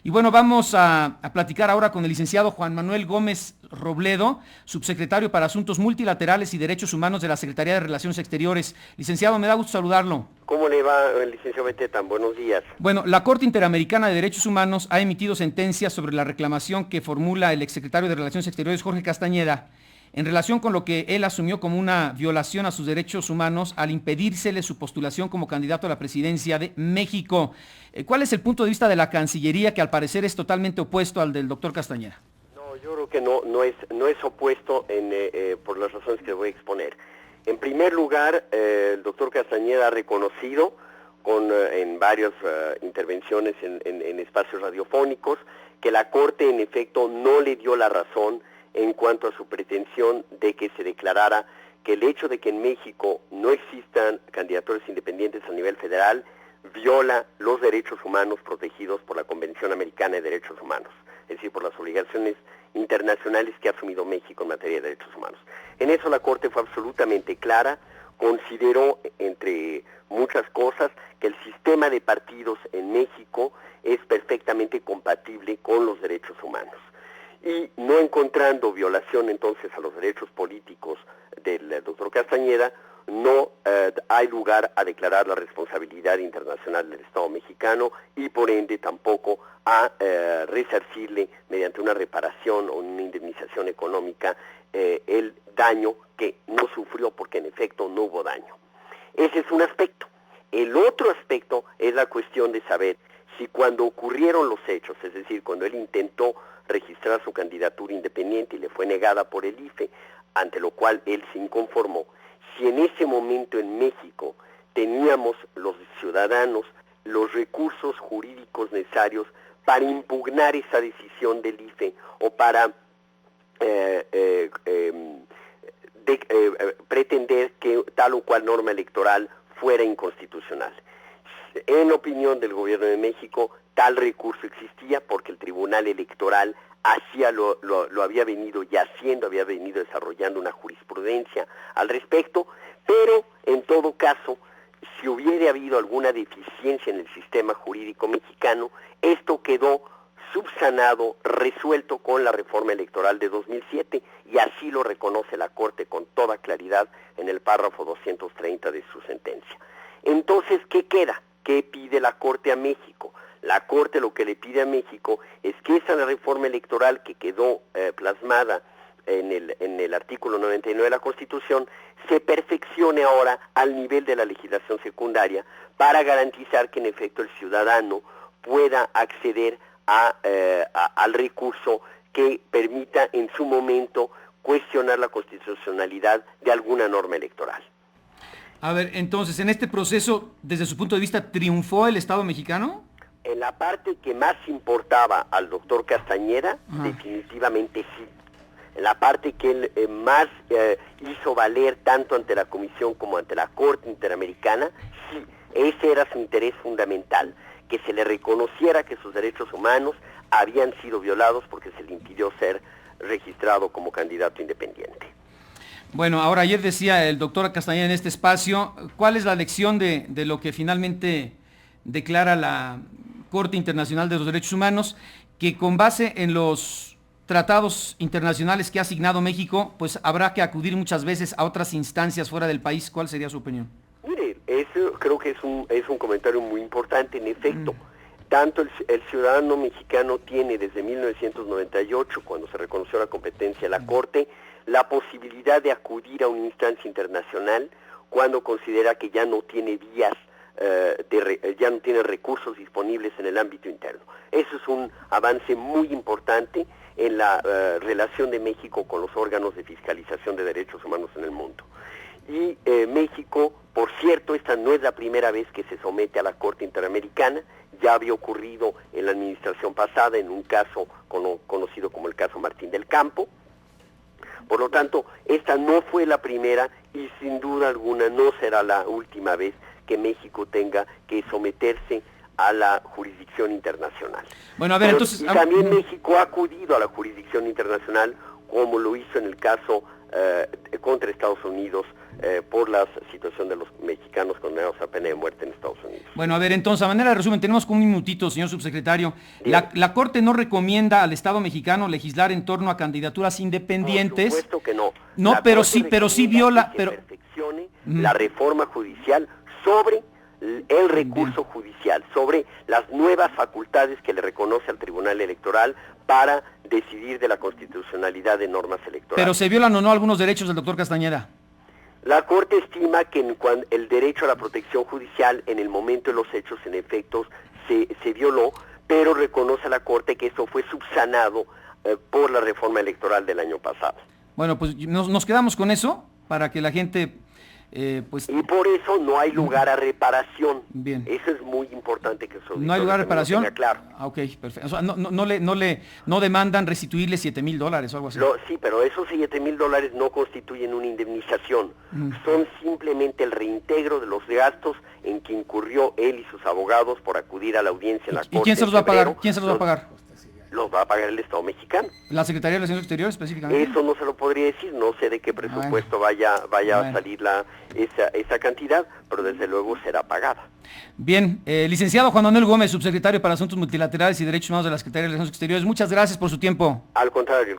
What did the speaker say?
Y bueno, vamos a platicar ahora con el licenciado Juan Manuel Gómez Robledo, subsecretario para Asuntos Multilaterales y Derechos Humanos de la Secretaría de Relaciones Exteriores. Licenciado, me da gusto saludarlo. ¿Cómo le va, licenciado Beteta? Buenos días. Bueno, la Corte Interamericana de Derechos Humanos ha emitido sentencias sobre la reclamación que formula el exsecretario de Relaciones Exteriores, Jorge Castañeda, en relación con lo que él asumió como una violación a sus derechos humanos al impedírsele su postulación como candidato a la presidencia de México. ¿Cuál es el punto de vista de la Cancillería, que al parecer es totalmente opuesto al del doctor Castañeda? No, yo creo que no es opuesto por las razones que voy a exponer. En primer lugar, el doctor Castañeda ha reconocido en varias intervenciones en espacios radiofónicos que la Corte en efecto no le dio la razón en cuanto a su pretensión de que se declarara que el hecho de que en México no existan candidaturas independientes a nivel federal viola los derechos humanos protegidos por la Convención Americana de Derechos Humanos, es decir, por las obligaciones internacionales que ha asumido México en materia de derechos humanos. En eso la Corte fue absolutamente clara, consideró, entre muchas cosas, que el sistema de partidos en México es perfectamente compatible con los derechos humanos. Y no encontrando violación entonces a los derechos políticos del doctor Castañeda, no hay lugar a declarar la responsabilidad internacional del Estado mexicano y por ende tampoco a resarcirle mediante una reparación o una indemnización económica el daño que no sufrió, porque en efecto no hubo daño. Ese es un aspecto. El otro aspecto es la cuestión de saber si cuando ocurrieron los hechos, es decir, cuando él intentó registrar su candidatura independiente y le fue negada por el IFE, ante lo cual él se inconformó, si en ese momento en México teníamos los ciudadanos los recursos jurídicos necesarios para impugnar esa decisión del IFE o para pretender que tal o cual norma electoral fuera inconstitucional. En opinión del gobierno de México, tal recurso existía porque el Tribunal Electoral lo había venido ya haciendo, había venido desarrollando una jurisprudencia al respecto, pero en todo caso, si hubiera habido alguna deficiencia en el sistema jurídico mexicano, esto quedó subsanado, resuelto con la reforma electoral de 2007, y así lo reconoce la Corte con toda claridad en el párrafo 230 de su sentencia. Entonces, ¿qué queda? ¿Qué pide la Corte a México? La Corte lo que le pide a México es que esa reforma electoral que quedó plasmada en el artículo 99 de la Constitución se perfeccione ahora al nivel de la legislación secundaria para garantizar que en efecto el ciudadano pueda acceder al recurso que permita en su momento cuestionar la constitucionalidad de alguna norma electoral. A ver, entonces, en este proceso, desde su punto de vista, ¿triunfó el Estado mexicano? En la parte que más importaba al doctor Castañeda, definitivamente sí. En la parte que él más hizo valer tanto ante la Comisión como ante la Corte Interamericana, sí, ese era su interés fundamental, que se le reconociera que sus derechos humanos habían sido violados porque se le impidió ser registrado como candidato independiente. Bueno, ahora ayer decía el doctor Castañeda en este espacio, ¿cuál es la lección de lo que finalmente declara la Corte Internacional de los Derechos Humanos? Que con base en los tratados internacionales que ha asignado México, pues habrá que acudir muchas veces a otras instancias fuera del país. ¿Cuál sería su opinión? Mire, eso creo que es un comentario muy importante. En efecto, tanto el ciudadano mexicano tiene desde 1998, cuando se reconoció la competencia de la Corte, la posibilidad de acudir a una instancia internacional cuando considera que ya no tiene vías, ya no tiene recursos disponibles en el ámbito interno. Eso es un avance muy importante en la relación de México con los órganos de fiscalización de derechos humanos en el mundo. Y México, por cierto, esta no es la primera vez que se somete a la Corte Interamericana, ya había ocurrido en la administración pasada en un caso conocido como el caso Martín del Campo. Por lo tanto, esta no fue la primera y sin duda alguna no será la última vez que México tenga que someterse a la jurisdicción internacional. Bueno, a ver, pero, entonces... y también México ha acudido a la jurisdicción internacional, como lo hizo en el caso contra Estados Unidos por la situación de los mexicanos condenados a pena de muerte en Estados Unidos. Bueno, a ver, entonces, a manera de resumen, tenemos como un minutito, señor subsecretario. La Corte no recomienda al Estado mexicano legislar en torno a candidaturas independientes. Por supuesto que no. No, pero sí viola... Que se perfeccione la reforma judicial sobre el recurso judicial, sobre las nuevas facultades que le reconoce al Tribunal Electoral para decidir de la constitucionalidad de normas electorales. Pero ¿se violan o no algunos derechos del doctor Castañeda? La Corte estima que el derecho a la protección judicial en el momento de los hechos, en efectos, se violó, pero reconoce a la Corte que eso fue subsanado por la reforma electoral del año pasado. Bueno, pues nos quedamos con eso para que la gente... y por eso no hay lugar a reparación. Bien. Eso es muy importante que eso. ¿No hay lugar a reparación? Claro. Ah, ok, perfecto. O sea, no demandan restituirle $7,000 o algo así. Sí, pero esos $7,000 no constituyen una indemnización. Son simplemente el reintegro de los gastos en que incurrió él y sus abogados por acudir a la audiencia en la Corte. ¿Y quién se los va a pagar? ¿Quién se los va a pagar? Los va a pagar el Estado mexicano. ¿La Secretaría de Relaciones Exteriores específicamente? Eso no se lo podría decir, no sé de qué presupuesto vaya a salir esa cantidad, pero desde luego será pagada. Bien, licenciado Juan Manuel Gómez, subsecretario para Asuntos Multilaterales y Derechos Humanos de la Secretaría de Relaciones Exteriores, muchas gracias por su tiempo. Al contrario.